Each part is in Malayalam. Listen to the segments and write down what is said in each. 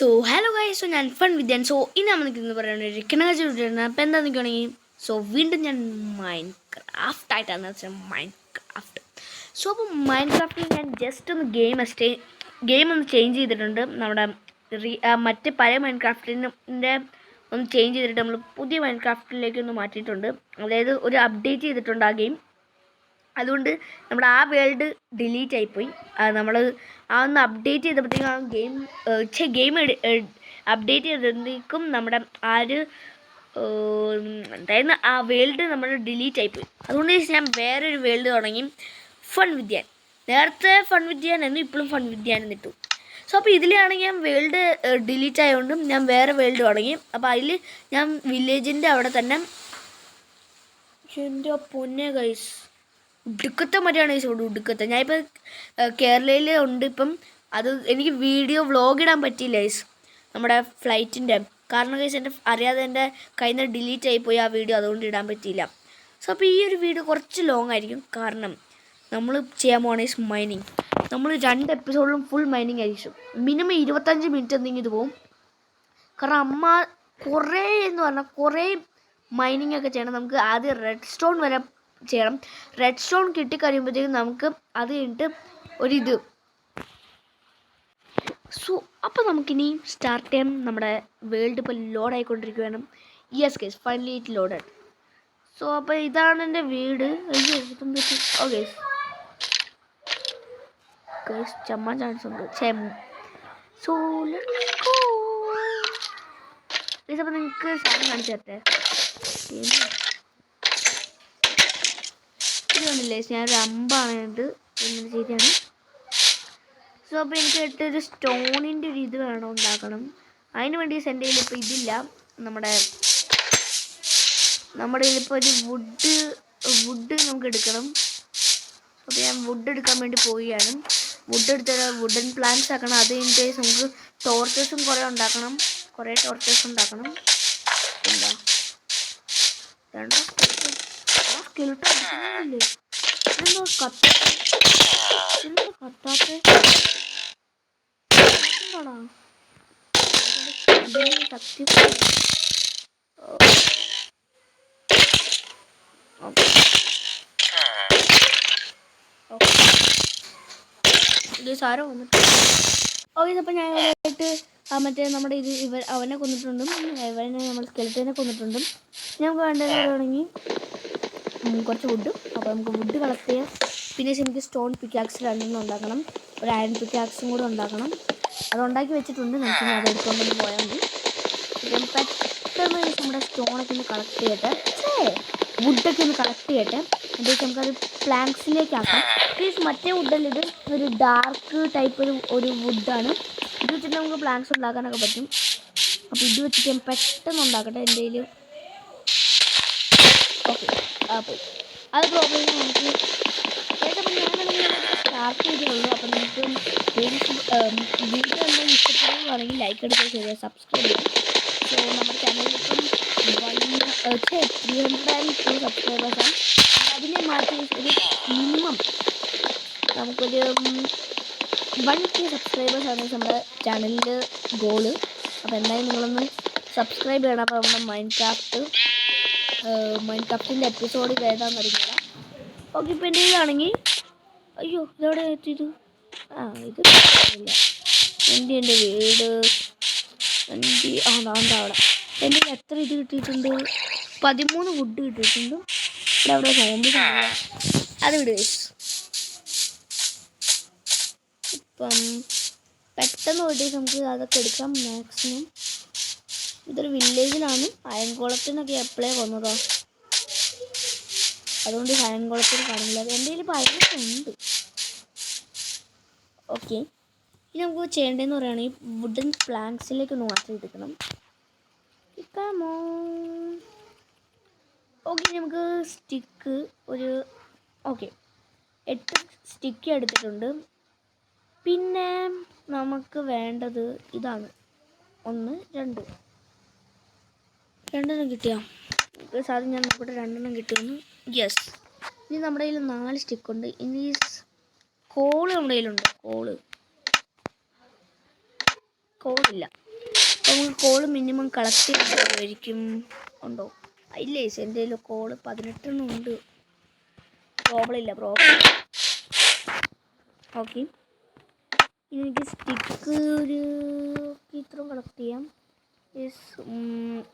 സോ ഹലോ ഗൈസ്, സോ ഞാൻ ഫൺ വിദ്യാൻ. സോ ഇനി നമ്മൾ നിൽക്കുന്നത് പറയുന്നത് കിണകാച്ചിട്ടുണ്ട്. അപ്പോൾ എന്താ നിൽക്കുകയാണെങ്കിൽ വീണ്ടും ഞാൻ മൈൻക്രാഫ്റ്റ് ആയിട്ടാണ് വെച്ചാൽ മൈൻക്രാഫ്റ്റ്. സോ അപ്പോൾ മൈൻക്രാഫ്റ്റിൽ ഞാൻ ജസ്റ്റ് ഒന്ന് ഗെയിം ഒന്ന് ചേഞ്ച് ചെയ്തിട്ടുണ്ട്. നമ്മുടെ മറ്റ് പഴയ മൈൻക്രാഫ്റ്റിൻ്റെ ഒന്ന് ചേഞ്ച് ചെയ്തിട്ട് നമ്മൾ പുതിയ മൈൻക്രാഫ്റ്റിലേക്ക് ഒന്ന് മാറ്റിയിട്ടുണ്ട്. അതായത് ഒരു അപ്ഡേറ്റ് ചെയ്തിട്ടുണ്ട് ആ ഗെയിം. അതുകൊണ്ട് നമ്മുടെ ആ വേൾഡ് ഡിലീറ്റ് ആയിപ്പോയി. നമ്മൾ ആ ഒന്ന് അപ്ഡേറ്റ് ചെയ്തപ്പോഴത്തേക്കും ആ ഗെയിം അപ്ഡേറ്റ് ചെയ്തപ്പോഴത്തേക്കും നമ്മുടെ എന്തായിരുന്നു ആ വേൾഡ് നമ്മൾ ഡിലീറ്റ് ആയിപ്പോയി. അതുകൊണ്ട് ഞാൻ വേറൊരു വേൾഡ് തുടങ്ങി, ഫൺ വിദ്യാൻ. നേരത്തെ ഫൺ വിദ്യാൻ എന്നും ഇപ്പോഴും ഫൺ വിദ്യാൻ എന്നിട്ടു. സോ അപ്പോൾ ഇതിലാണെങ്കിൽ ഞാൻ വേൾഡ് ഡിലീറ്റ് ആയതുകൊണ്ടും ഞാൻ വേറെ വേൾഡ് തുടങ്ങി. അപ്പോൾ അതിൽ ഞാൻ വില്ലേജിൻ്റെ അവിടെ തന്നെ എൻ്റെ പൊന്നെ ഗൈസ് ഉടുക്കത്തെ മറ്റാണ് ഗൈസ്. ഇവിടെ ഉടുക്കത്തെ ഞാനിപ്പോൾ കേരളയിൽ ഉണ്ട്. ഇപ്പം അത് എനിക്ക് വ്ളോഗ് ഇടാൻ പറ്റിയില്ല ഗൈസ്, നമ്മുടെ ഫ്ലൈറ്റിൻ്റെ കാരണം ഗൈസ് എൻ്റെ അറിയാതെ എൻ്റെ കയ്യിൽ നിന്ന് ഡിലീറ്റ് ആയിപ്പോയി ആ വീഡിയോ, അതുകൊണ്ട് ഇടാൻ പറ്റിയില്ല. സോ അപ്പോൾ ഈ ഒരു വീഡിയോ കുറച്ച് ലോങ് ആയിരിക്കും, കാരണം നമ്മൾ ചെയ്യാൻ പോകുന്ന ഗൈസ് മൈനിങ്. നമ്മൾ 2 എപ്പിസോഡിലും ഫുൾ മൈനിങ് ആയിരിക്കും. മിനിമം 25 മിനിറ്റ് എന്തെങ്കിലും ഇത് പോകും. കാരണം അമ്മ കുറേ മൈനിങ് ഒക്കെ ചെയ്യണം. നമുക്ക് ആദ്യം റെഡ് സ്റ്റോൺ വരെ ചെയ്യണം. റെഡ് സ്റ്റോൺ കിട്ടിക്കഴിയുമ്പോഴത്തേക്കും നമുക്ക് അത് കഴിഞ്ഞിട്ട് ഒരിത്. സോ അപ്പോൾ നമുക്കിനി സ്റ്റാർട്ട് ചെയ്യാം. നമ്മുടെ വേൾഡ് ഇപ്പോൾ ലോഡ് ആയിക്കൊണ്ടിരിക്കുകയാണ്. Yes guys, finally it loaded. So അപ്പോൾ ഇതാണ് എൻ്റെ വീട്. ഓക്കെ ഗൈസ്, ചമ്മാൻ ചാൻസ് ഉണ്ട്. സോ ഗൈസ്, അപ്പോൾ നിങ്ങൾക്ക് സാധനം കാണിച്ചു തരട്ടെ. ില്ലേ ഞാനൊരു അമ്പാണ് ഇത് എങ്ങനെ ചെയ്താണ്. സോ അപ്പോൾ എനിക്ക് ഒരു സ്റ്റോണിൻ്റെ ഒരു ഇത് വേണം ഉണ്ടാക്കണം. അതിന് വേണ്ടി എൻ്റെ കയ്യിൽ ഇപ്പോൾ ഇതില്ല. നമ്മുടെ കയ്യിലിപ്പോൾ ഒരു വുഡ് നമുക്ക് എടുക്കണം. അപ്പോൾ ഞാൻ വുഡ് എടുക്കാൻ വേണ്ടി പോവുകയാണ്. വുഡ് എടുത്തിട്ട് വുഡൻ പ്ലാന്റ്സ് ആക്കണം. അത് കഴിഞ്ഞിട്ട് നമുക്ക് ടോർച്ചസും കുറേ ഉണ്ടാക്കണം. എന്താ സ്കെൽട്ടല്ലേ എന്തോ കത്താത്ത ശക്തി. സാരം വന്നിട്ട് ഓക്കെ. അപ്പം ഞാൻ ഇവിടെയായിട്ട് മറ്റേ നമ്മുടെ അവനെ കൊന്നിട്ടുണ്ട്. നമ്മൾ സ്കെൽറ്റനെ കൊന്നിട്ടുണ്ട്. ഞങ്ങൾക്ക് വേണ്ടതാണെങ്കിൽ കുറച്ച് വുഡ്. അപ്പോൾ നമുക്ക് വുഡ് കളക്ട് ചെയ്യാം. പിന്നെ എനിക്ക് സ്റ്റോൺ പിക്കാക്സ് 2 ഉണ്ടാക്കണം. ഒരു അയൺ പിക്കാക്സും കൂടെ ഉണ്ടാക്കണം. അതുണ്ടാക്കി വെച്ചിട്ടുണ്ട്. നമുക്ക് അത് എടുത്തുകൊണ്ടൊന്ന് പോയാൽ മതി. ഇപ്പം പെട്ടെന്ന് നമ്മുടെ സ്റ്റോണൊക്കെ ഒന്ന് കളക്ട് ചെയ്യട്ടെ, വുഡൊക്കെ ഒന്ന് കളക്ട് ചെയ്യട്ടെ. എന്നിട്ട് നമുക്കത് പ്ലാങ്ക്സിലേക്കാക്കാം. പ്ലീസ് മറ്റേ വുഡല്ല, ഇത് ഒരു ഡാർക്ക് ടൈപ്പ് ഒരു വുഡാണ്. ഇത് വെച്ചിട്ട് നമുക്ക് പ്ലാങ്ക്സ് ഉണ്ടാക്കാനൊക്കെ പറ്റും. അപ്പോൾ ഇത് വെച്ചിട്ട് ഞാൻ പെട്ടെന്ന് ഉണ്ടാക്കട്ടെ. എൻ്റെ കയ്യിൽ ഓക്കെ പോയി. അത് പ്രോബ്ലം നമുക്ക് ഞാനാണെങ്കിൽ സ്റ്റാർട്ട് ചെയ്തിട്ടുള്ളൂ. അപ്പം നമുക്ക് വീഡിയോ എന്തെങ്കിലും ഇഷ്ടപ്പെടുകയാണെങ്കിൽ ലൈക്ക് എടുക്കുക, ചെയ്യുക, സബ്സ്ക്രൈബ് ചെയ്യുക. സോ നമ്മുടെ ചാനലിൽ ഇപ്പം 302 സബ്സ്ക്രൈബേഴ്സാണ്. അതിനെ മാറ്റി ഒരു മിനിമം നമുക്കൊരു 1K സബ്സ്ക്രൈബേഴ്സാണ് നമ്മുടെ ചാനലിൽ ഗോള്. അപ്പോൾ എന്തായാലും നിങ്ങളൊന്ന് സബ്സ്ക്രൈബ് ചെയ്യണം. അപ്പോൾ നമ്മുടെ മൈൻക്രാഫ്റ്റിൻ്റെ എപ്പിസോഡ് ഏതാണെന്ന് അറിയില്ല. ഓക്കെ, ഇപ്പോൾ എൻ്റെ ഇതാണെങ്കിൽ അയ്യോ ഇതെവിടെ എത്തിയത്? ഇത് ഇല്ല. എൻ്റെ വീട് എന്താ അവിടെ. എൻ്റെ എത്ര ഇത് കിട്ടിയിട്ടുണ്ട്? 13 വുഡ് കിട്ടിയിട്ടുണ്ട്. ഇവിടെ സോംബി അത് വിടുക. ഇപ്പം പെട്ടെന്ന് പോയിട്ട് നമുക്ക് അതൊക്കെ എടുക്കാം മാക്സിമം. ഇതൊരു വില്ലേജിലാണ്. അയൻകുളത്തിനൊക്കെ എപ്പോഴേ കൊന്നതോ, അതുകൊണ്ട് അയൻകുളത്തിൽ കാണില്ല. എൻ്റെ കയ്യിൽ ഇപ്പോൾ അയനൊക്കെ ഉണ്ട്. ഓക്കെ, ഇനി നമുക്ക് ചെയ്യേണ്ടതെന്ന് പറയുകയാണെങ്കിൽ വുഡൻ പ്ലാങ്ക്സിലേക്ക് ഒന്ന് മാറ്റി എടുക്കണം. ഓക്കെ, നമുക്ക് സ്റ്റിക്ക് 8 സ്റ്റിക്ക് എടുത്തിട്ടുണ്ട്. പിന്നെ നമുക്ക് വേണ്ടത് ഇതാണ്. 1 2 2 കിട്ടിയോ? സാധ്യം ഞാൻ നോക്കട്ടെ 2 കിട്ടുമെന്ന്. യെസ്. ഇനി നമ്മുടെ കയ്യിൽ 4 സ്റ്റിക്കുണ്ട്. ഇനി കോള് നമ്മുടെ കയ്യിലുണ്ട്. കോളില്ല. നമുക്ക് കോള് മിനിമം കളക്ട് ചെയ്യുമായിരിക്കും. ഉണ്ടോ? ഇല്ലേ, എൻ്റെ കയ്യിൽ കോള് 18 ഉണ്ട്. പ്രോബ്ലം. ഓക്കെ, എനിക്ക് സ്റ്റിക്ക് ഒരു ഇത്രയും കളക്ട് ചെയ്യാം.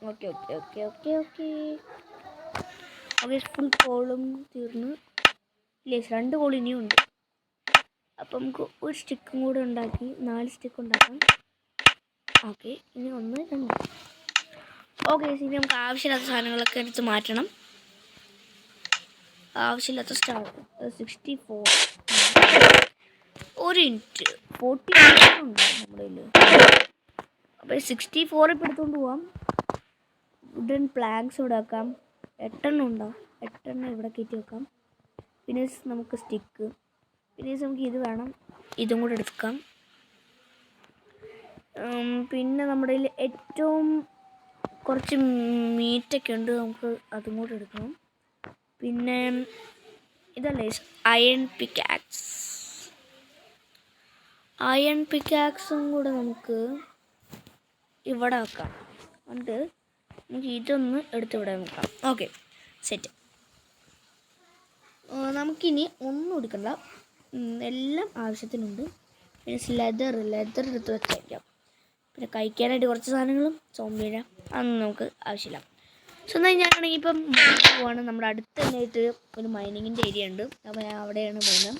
Okay okay okay okay okay okay full കോളും തീർന്ന്. ഇല്ലേ, 2 കോൾ ഇനിയും ഉണ്ട്. അപ്പം നമുക്ക് ഒരു സ്റ്റിക്കും കൂടെ ഉണ്ടാക്കി 4 സ്റ്റിക്ക് ഉണ്ടാക്കാം. ഓക്കെ, ഇനി 1 2. ഓക്കെ, ഇനി നമുക്ക് ആവശ്യമില്ലാത്ത സാധനങ്ങളൊക്കെ എടുത്ത് മാറ്റണം. ആവശ്യമില്ലാത്ത 64 ഒരു മിനിറ്റ് 40 ഉണ്ട് നമ്മുടെ കയ്യിൽ. അപ്പോൾ 64 ഇപ്പോൾ എടുത്തുകൊണ്ട് പോവാം. വുഡൻ പ്ലാങ്ക്സ് ഇവിടെ വെക്കാം. 8 ഉണ്ടോ? 8 ഇവിടെ കയറ്റി വെക്കാം. പിന്നെ നമുക്ക് സ്റ്റിക്ക്, പിന്നെ നമുക്ക് ഇത് വേണം, ഇതും കൂടെ എടുക്കാം. പിന്നെ നമ്മുടെ കയ്യിൽ ഏറ്റവും കുറച്ച് മീറ്റൊക്കെ ഉണ്ട്, നമുക്ക് അതും കൂടെ എടുക്കണം. പിന്നെ ഇതല്ലേ അയൺ പിക്കാക്സും കൂടെ നമുക്ക് ഇവിടെ വെക്കാം. എന്നിട്ട് നമുക്ക് ഇതൊന്ന് എടുത്തിവിടെ വെക്കാം. Okay, set. നമുക്കിനി ഒന്നും എടുക്കണ്ട, എല്ലാം ആവശ്യത്തിനുണ്ട്. പിന്നെ ലെതർ എടുത്ത് വെച്ചേക്കാം. പിന്നെ കഴിക്കാനായിട്ട് കുറച്ച് സാധനങ്ങളും സോംബീഴ അതൊന്നും നമുക്ക് ആവശ്യമില്ല. സോ എന്നാൽ ഞാനാണെങ്കിൽ ഇപ്പം പോവാണ്. നമ്മുടെ അടുത്ത് തന്നെയായിട്ട് ഒരു മൈനിങ്ങിൻ്റെ ഏരിയ ഉണ്ട്. അപ്പോൾ ഞാൻ അവിടെയാണ് പോകുന്നത്.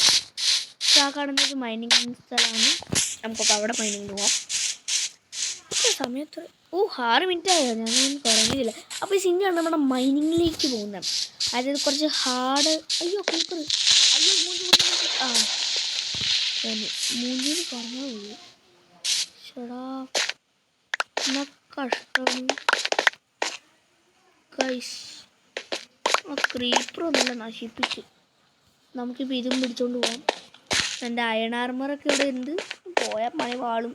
സോ ആ കാണുന്നത് മൈനിങ് സ്ഥലമാണ്. നമുക്കപ്പോൾ അവിടെ മൈനിങ് പോവാം. സമയത്ത് 6 മിനിറ്റ് ആയോ? ഞാനൊന്നും കുറഞ്ഞില്ല. അപ്പോൾ ഈ സിനിമയാണ് നമ്മുടെ മൈനിങ്ങിലേക്ക് പോകുന്നത്. അതായത് കുറച്ച് ഹാർഡ്. അയ്യോ പേപ്പർ, അയ്യോ മൂഞ്ചിന് കുറഞ്ഞു പോയി. ചേടാ, എന്നാ കഷ്ടമാണ് ഗൈസ്. ആ ക്രീപ്പറൊന്നുമില്ല, നശിപ്പിച്ച്. നമുക്കിപ്പോൾ ഇതും പിടിച്ചോണ്ട് പോവാം. എൻ്റെ അയൺ ആർമറൊക്കെ ഇവിടെ ഉണ്ട്. പോയാൽ പണി വാളും.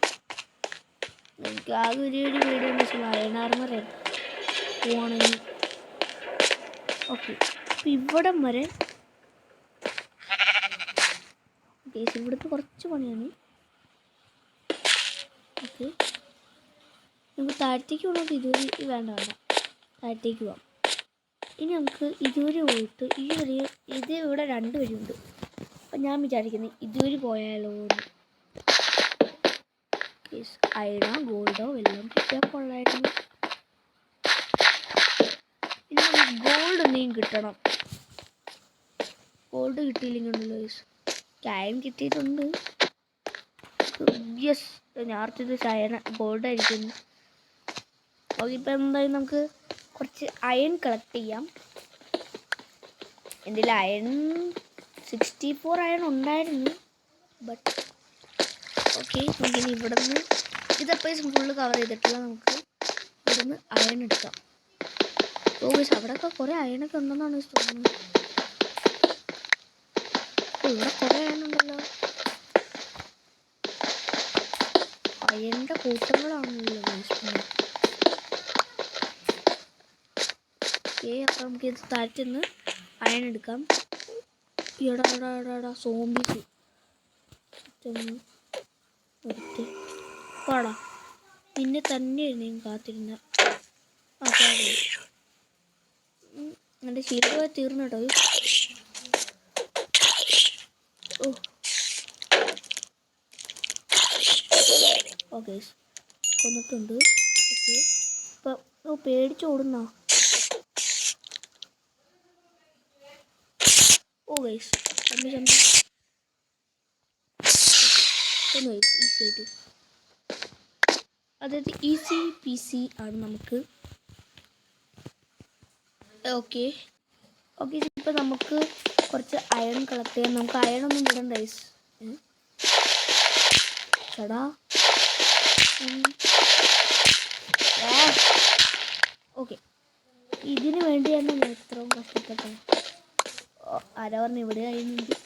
എനിക്ക് ആകെ ഒരു വീഡിയോ എന്ന് വെച്ചാൽ അയൺ ആർമർ പോവാണെങ്കിൽ. ഓക്കെ, അപ്പം ഇവിടം വരെ ഗൈസ് ഇവിടുത്തെ കുറച്ച് പണിയാണ്. ഓക്കെ, നമുക്ക് താഴത്തേക്ക് പോകണമെങ്കിൽ ഇതുവരെ വേണ്ട, താഴത്തേക്ക് പോവാം. ഇനി നമുക്ക് ഇതുവരെ പോയിട്ട് ഇത് ഇവിടെ 2 വഴിയുണ്ട്. അപ്പം ഞാൻ വിചാരിക്കുന്നത് ഇതുവരെ പോയാലോ. അയണോ ഗോൾഡോ വല്ലതും കിട്ടിയാൽ കൊള്ളായിരുന്നു. ഇനി നമുക്ക് ഗോൾഡ് എന്തെങ്കിലും കിട്ടണം. ഗോൾഡ് കിട്ടിയില്ലെങ്കിലുണ്ടല്ലോ ചായം കിട്ടിയിട്ടുണ്ട്. യെസ്, ഞാർത്തത് ചായന ഗോൾഡ് ആയിരിക്കുന്നു. ഓക്കെ, ഇപ്പം എന്തായാലും നമുക്ക് കുറച്ച് അയൺ കളക്ട് ചെയ്യാം. എൻ്റെ അയൺ 64 അയൺ ഉണ്ടായിരുന്നു. ബട്ട് ഓക്കെ, നമുക്കിനി ഇവിടെ നിന്ന് ഇതെപ്പോഴും ഫുള്ള് കവർ ചെയ്തിട്ടില്ല. നമുക്ക് ഇവിടെ നിന്ന് അയൺ എടുക്കാം. ഗൈസ് അവിടെയൊക്കെ കുറേ അയണൊക്കെ ഉണ്ടെന്നാണ് തോന്നുന്നത്. ഇവിടെ കുറേ അയണുണ്ടല്ലോ. അയണിൻ്റെ കൂട്ടങ്ങളാണല്ലോ ഗൈസ്. അപ്പം നമുക്ക് ഇത് താഴ്ത്തുനിന്ന് അയൺ എടുക്കാം. ഇടാ സോംബീസ് പാടാ. നിന്നെ തന്നെയായിരുന്നു ഞാൻ കാത്തിരുന്ന. എൻ്റെ ശീലമായി തീർന്നു കേട്ടോ. ഓക്കെ, കൊന്നിട്ടുണ്ട്. ഓക്കെ, ഇപ്പം പേടിച്ച് ഓടുന്ന. ഗൈസ് ഈസി ആയിട്ട്, അതായത് ഈസി PC ആണ് നമുക്ക്. ഓക്കെ, ഇപ്പം നമുക്ക് കുറച്ച് അയൺ കളക്ട് ചെയ്യാം. നമുക്ക് അയണൊന്നും വിടണ്ട ഗൈസ്. ചേടാ, ഓക്കെ, ഇതിന് വേണ്ടിയാണ് ഞാൻ ഇത്രയും കഷ്ടപ്പെട്ടത്. ആരാ പറഞ്ഞു ഇവിടെ ആയിരുന്നെങ്കിൽ.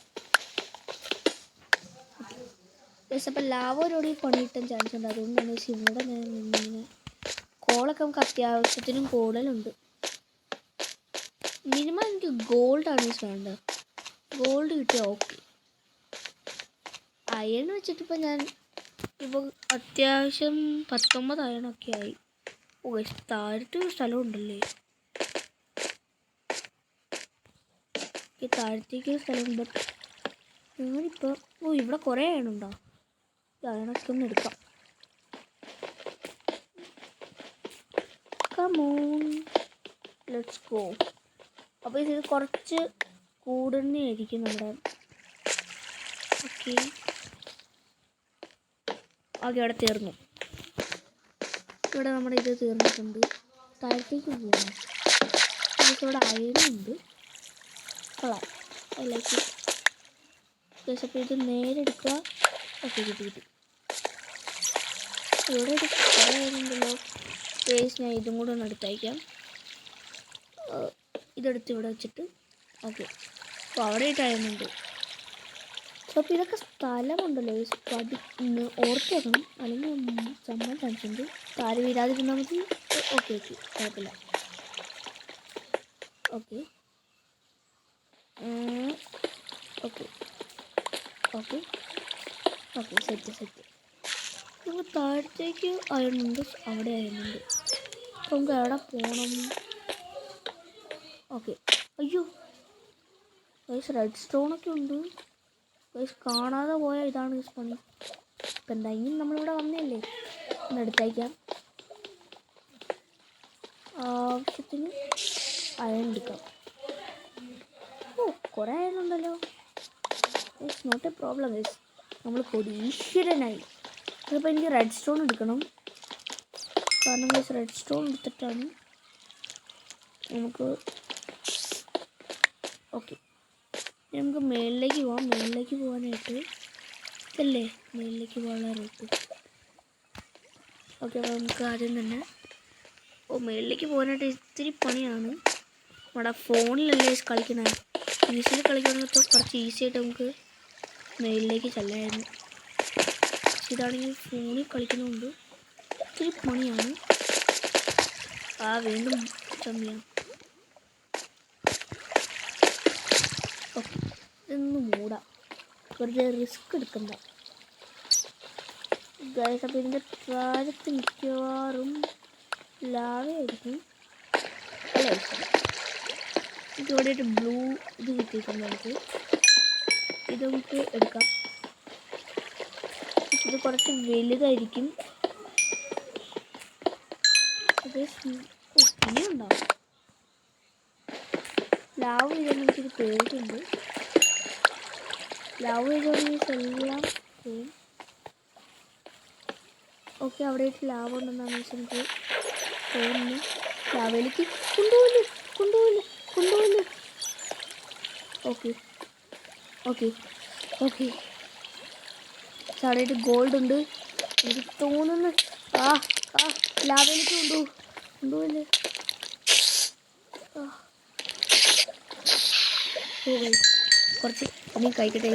അപ്പം ലാവോരോട് പണി കിട്ടാൻ ചാൻസ് ഉണ്ട്. അതുകൊണ്ടാണ് ഇവിടെ ഞാൻ ഇങ്ങനെ കോളൊക്കെ നമുക്ക് അത്യാവശ്യത്തിനും കൂടുതലുണ്ട്. മിനിമം എനിക്ക് ഗോൾഡാണ് വേണ്ടത്. ഗോൾഡ് കിട്ടിയാൽ ഓക്കെ. അയൺ വെച്ചിട്ടിപ്പോൾ ഞാൻ ഇപ്പോൾ അത്യാവശ്യം 19 അയണൊക്കെ ആയി. ഓ താഴത്ത് സ്ഥലമുണ്ടല്ലേ, താഴത്തേക്ക് സ്ഥലമുണ്ട്. ഞാനിപ്പോൾ ഇവിടെ കുറേ അയണുണ്ടോ, അയണൊക്കെ ഒന്ന് എടുക്കാം. Come on let's go. അപ്പോൾ ഇത് കുറച്ച് കൂടുന്നതായിരിക്കും നമ്മുടെ. ഓക്കെ അവിടെ തീർന്നു. ഇവിടെ നമ്മുടെ ഇത് തീർന്നിട്ടുണ്ട്. താഴത്തേക്ക് പോകുന്നു. ഇവിടെ അയണുണ്ട്. കൊള്ളാം, അതിലേക്ക് അപ്പോൾ ഇത് നേരെ എടുക്കുക. ഓക്കെ കിട്ടി. ഇവിടെ ഒരു കുറേയുണ്ടല്ലോ. ഞാൻ ഇതും കൂടെ ഒന്ന് എടുത്തയക്കാം. ഇതെടുത്ത് ഇവിടെ വെച്ചിട്ട് ഓക്കെ. അപ്പോൾ അവിടെ ഇട്ടായിരുന്നുണ്ട്. അപ്പോൾ ഇതൊക്കെ സ്ഥലമുണ്ടല്ലോ, ഓർത്ത് വെക്കണം, അല്ലെങ്കിൽ സമ്മതം കാണിച്ചിട്ടുണ്ട്. താരം വീരാതിരുന്നാൽ മതി. ഓക്കെ കുഴപ്പമില്ല. Okay okay set. നമുക്ക് താഴത്തേക്ക് അയണുണ്ട്, അവിടെ അയണുണ്ട്. അപ്പോൾ നമുക്ക് എവിടെ പോകണം? ഓക്കെ അയ്യോ റെഡ് സ്റ്റോണൊക്കെ ഉണ്ട്. കാണാതെ പോയാൽ ഇതാണ് പണി. ഇപ്പം എന്തായാലും നമ്മളിവിടെ വന്നല്ലേ, ഒന്ന് എടുത്തയക്കാം. ആവശ്യത്തിന് അയൺ എടുക്കാം. കുറേ അയണുണ്ടല്ലോ. It's not a problem. നമ്മൾ കൊടീശ്വരനായി. ഇതിപ്പോൾ എനിക്ക് റെഡ് സ്റ്റോൺ എടുക്കണം. കാരണം റെഡ് സ്റ്റോൺ എടുത്തിട്ടാണ് നമുക്ക്. ഓക്കെ നമുക്ക് മേളിലേക്ക് പോകാം. മേളിലേക്ക് പോകാനായിട്ട് ഇതല്ലേ മേളിലേക്ക് പോകാനുള്ള റൂട്ട്. ഓക്കെ അപ്പോൾ നമുക്ക് ആദ്യം തന്നെ മേളിലേക്ക് പോകാനായിട്ട് ഇത്തിരി പണിയാണ്. നമ്മുടെ ഫോണിലല്ലേ കളിക്കണേ. ഈസിയിൽ കളിക്കണമെങ്കിൽ കുറച്ച് ഈസി ആയിട്ട് നമുക്ക് മേളിലേക്ക് ചെല്ലായിരുന്നു. ഇതാണെങ്കിൽ ഫോണിൽ കളിക്കുന്നതുകൊണ്ട് ഇത്തിരി പണിയാണ്. വീണ്ടും ചമ്മിയാണ്. ഓക്കെ ഇതൊന്ന് മൂടാം, വെറുതെ റിസ്ക് എടുക്കണ്ട ഗൈസ്. അപ്പോൾ ഇതിൻ്റെ താഴത്ത് മിക്കവാറും ലാവയായിരിക്കും. അല്ല എനിക്ക് ഇവിടെയായിട്ട് ബ്ലൂ ഇത് കിട്ടിയിട്ടുണ്ട്. നമുക്ക് ഇത് നമുക്ക് എടുക്കാം. ഇത് കുറച്ച് വലുതായിരിക്കും. ഇനിയുണ്ടാവും ലാവ് ചെയ്താൽ എനിക്കൊരു പേടിയുണ്ട്. ലാവ് ചെയ്താൽ എല്ലാം പോവും. ഓക്കെ അവിടെ ലാവ് ഉണ്ടെന്നാണ് എനിക്ക് തോന്നുന്നു. ലാവയിലേക്ക് കൊണ്ടുപോയില്ല. ഓക്കെ അവിടെ ഗോൾഡ് ഉണ്ട് എനിക്ക് തോന്നുന്നു. ലാവയിലേക്ക് കൊണ്ടുപോയില്ലേ. കുറച്ച് ഇനി കഴിക്കട്ടെ.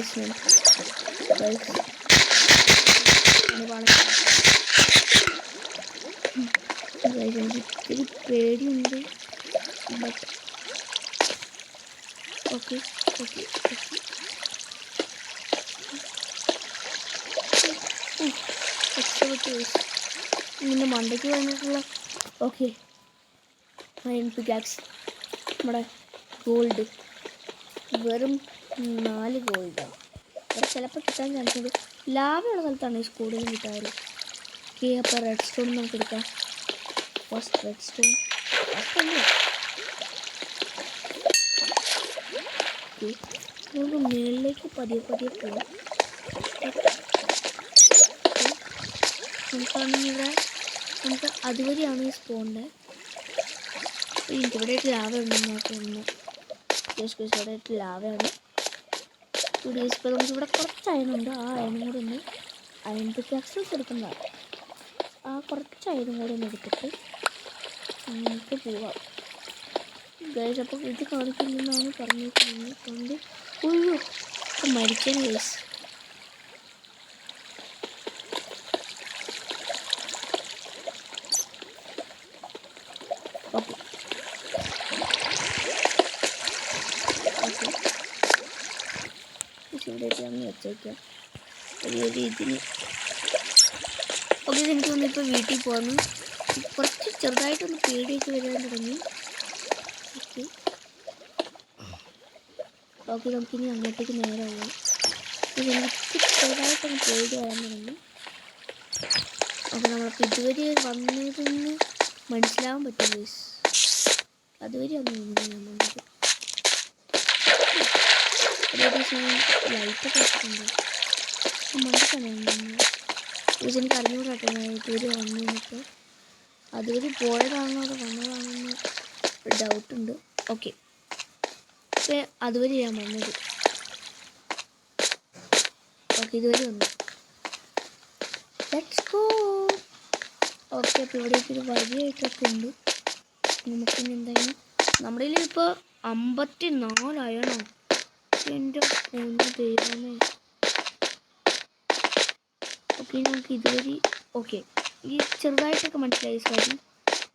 എനിക്ക് ഇത്തിരി പേടിയുണ്ട്. ബട്ട് ഓക്കെ ഇങ്ങനെ മണ്ടയ്ക്ക് വന്നിട്ടുള്ള. ഓക്കെ പിക്കാക്സ് നമ്മുടെ ഗോൾഡ് വെറും 4 ഗോൾഡാണ്. അത് ചിലപ്പോൾ കിട്ടാൻ ചാൻസ് ഉണ്ട്. ലാഭമുള്ള സ്ഥലത്താണ് ഈ കൂടുതലും കിട്ടാറ്. ഓക്കെ അപ്പോൾ റെഡ് സ്റ്റോൺ നമുക്ക് എടുക്കാം. ഫസ്റ്റ് റെഡ് സ്റ്റോൺ നമുക്ക് മുകളിലേക്ക് പതിയെ പോകാം. നമുക്കാണെങ്കിൽ ഇവിടെ നമുക്ക് അതുവരെയാണ് ഈ സ്പോണിൻ്റെ. ഇവിടെ ലാവ ഉണ്ടെന്ന് തോന്നുന്നു. ഇവിടെ ലാവയാണ്. ഇപ്പോൾ നമുക്കിവിടെ കുറച്ച് അയണുണ്ട്. ആ അയണും കൂടെ ഒന്ന് അയൺ പിക്കാക്സ് എടുക്കുന്നതാണ്. ആ കുറച്ച് അയണും കൂടെ ഒന്ന് എടുത്തിട്ട് നമുക്ക് പോവാം ഗൈസ്. അപ്പോൾ ഇത് കാണിക്കുന്നെന്നാണ് പറഞ്ഞിരിക്കുന്നത്. കൊണ്ട് ഉയ്യോ മരിക്കാൻ ഗൈസ്. ഓക്കെ ഇവിടെയൊക്കെയാണ് വെച്ചേക്കാം. വലിയ രീതിയിൽ ഓക്കെ എനിക്ക് തോന്നുന്നു ഇപ്പോൾ വീട്ടിൽ പോകുന്നു. കുറച്ച് ചെറുതായിട്ടൊന്ന് പേടിയൊക്കെ വരാൻ തുടങ്ങി. ഓക്കെ ഓക്കെ നമുക്കിനി അങ്ങോട്ടേക്ക് നേരെ പോകാം. എനിക്ക് ചെറുതായിട്ടൊന്ന് പേടി വരാൻ തുടങ്ങി. അപ്പോൾ നമ്മൾക്ക് ഇതുവരെ വന്നതെന്ന് മനസ്സിലാവാൻ പറ്റും ഗൈസ്. അതുവരെ ഒന്ന് വന്നത് ലൈറ്റൊക്കെ വെച്ചിട്ടുണ്ട്. മണ്ടക്കാണ് ഇത് എനിക്ക് അറിഞ്ഞുകൂടാട്ടോ. ഞാൻ ഇതുവരെ വന്നു എന്നിട്ട് അതുവരെ പോയതാണോ അതോ വന്നതാണെന്ന് ഒരു ഡൗട്ടുണ്ട്. ഓക്കെ പക്ഷേ അതുവരെ ഞാൻ വന്നത്. ഓക്കെ ഇതുവരെ വന്നു. Let's go. ഓക്കെ അപ്പോൾ ഇവിടേക്ക് ഒരു വഴിയായിട്ടൊക്കെ ഉണ്ട്. നമുക്കിനി എന്തായാലും നമ്മുടെ കയ്യിൽ ഇപ്പോൾ 54 ആയണോ? എൻ്റെ പൊന്നു ദൈവമേ. ഓക്കെ നമുക്ക് ഇതുവരെ ഓക്കെ ഈ ചെറുതായിട്ടൊക്കെ മനസ്സിലായി.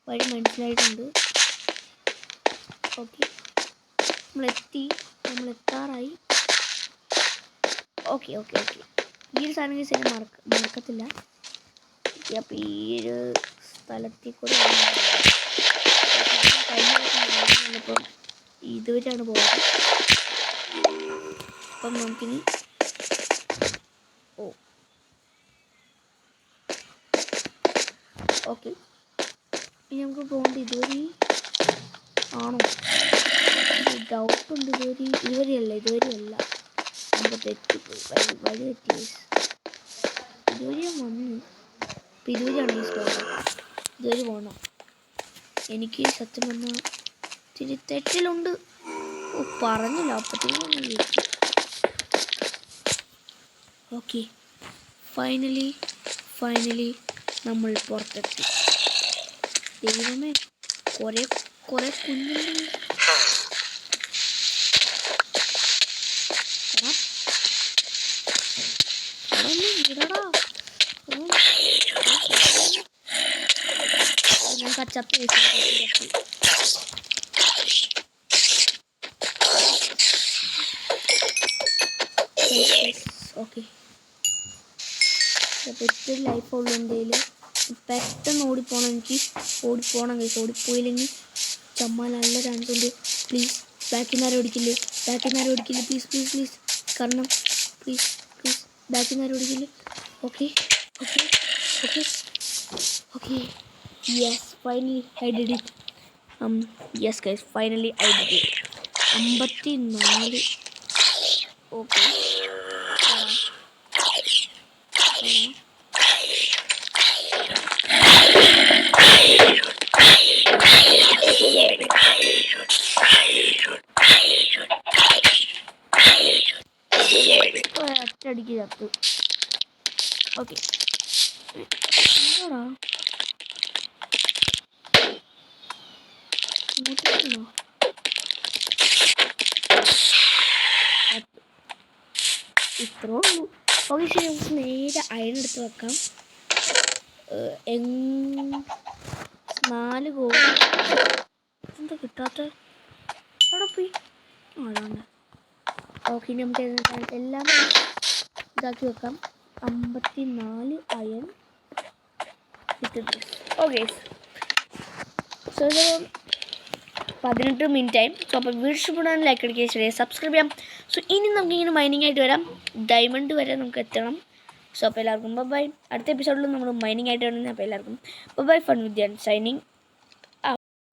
വഴി മനസ്സിലായിട്ടുണ്ട്. ഓക്കെ നമ്മളെത്താറായി. ഓക്കെ ഓക്കെ ഓക്കെ ഈ ഒരു സാധനം ശരി മറക്കത്തില്ല. അപ്പോൾ ഈ ഒരു സ്ഥലത്തിൽ കൂടെ കഴിഞ്ഞപ്പോൾ ഇതുവരെയാണ് പോകുന്നത്. അപ്പം നമുക്കിനി ഓക്കെ ഇനി നമുക്ക് പോകേണ്ട ഇതുവരെ ആണോ? ഡൗട്ടുണ്ട്. ഇതുവരെയല്ല നമുക്ക് തെറ്റിപ്പോയി. വഴി തെറ്റി. ഇതുവരെ വന്നു. അപ്പം ഇതുവരെയാണ് ഈ സ്റ്റോറി. ഇതുവരെ പോകണം. എനിക്ക് സത്യം പറഞ്ഞാൽ ഇത്തിരി തെറ്റിലുണ്ട്. പറഞ്ഞില്ല അപ്പത്തേക്കും. ഓക്കെ ഫൈനലി നമ്മൾ പുറത്തെത്തി. ദൈവമേ കുറെ കുഞ്ഞുണ്ട്. ഞാൻ കച്ചപ്പ് ഓക്കെ ഒത്തിരി ലൈഫുള്ളൂ. എന്തെങ്കിലും പെട്ടെന്ന് ഓടിപ്പോണം. എനിക്ക് ഓടിപ്പോണം കൈസ്. ഓടിപ്പോയില്ലെങ്കിൽ ചമ്മാൻ നല്ല ചാൻസ് ഉണ്ട്. പ്ലീസ് ബാക്കിൽ നിന്ന് ആരും ഓടിക്കില്ലേ. പ്ലീസ് കാരണം പ്ലീസ് ബാക്കിൽ നിന്ന് ആരും ഓടിക്കില്ലേ. Okay yes finally I did it. Yes guys finally I did it. 54. Okay ഒറ്റയടിക്ക് ചത്തു. ഓക്കെ എന്താടാ ഇത്രേ ഉള്ളൂ. ഓക്കെ ശരി നമുക്ക് നേരെ അയണെടുത്ത് വെക്കാം. 4 ഗോൾ എന്താ കിട്ടാത്ത അവിടെ പോയി അതാണ്. ഓക്കെ നമുക്ക് എല്ലാം ഇതാക്കി വെക്കാം. 54 അയൺ കിട്ടുന്നു. ഓക്കെ സോ 18 മിനിറ്റായി. സോ അപ്പോൾ വീഡിയോ ഇഷ്ടപ്പെടാൻ ലൈക്ക് അടിക്കുക, ശരി സബ്സ്ക്രൈബ് ചെയ്യാം. സോ ഇനി നമുക്കിങ്ങനെ മൈനിങ് ആയിട്ട് വരാം. ഡയമണ്ട് വരെ നമുക്ക് എത്തണം. സോ അപ്പോൾ എല്ലാവർക്കും ബൈ. അടുത്ത എപ്പിസോഡിൽ നമ്മൾ മൈനിങ് ആയിട്ട് വരുന്നത്. അപ്പോൾ എല്ലാവർക്കും ബൈ. Fun with signing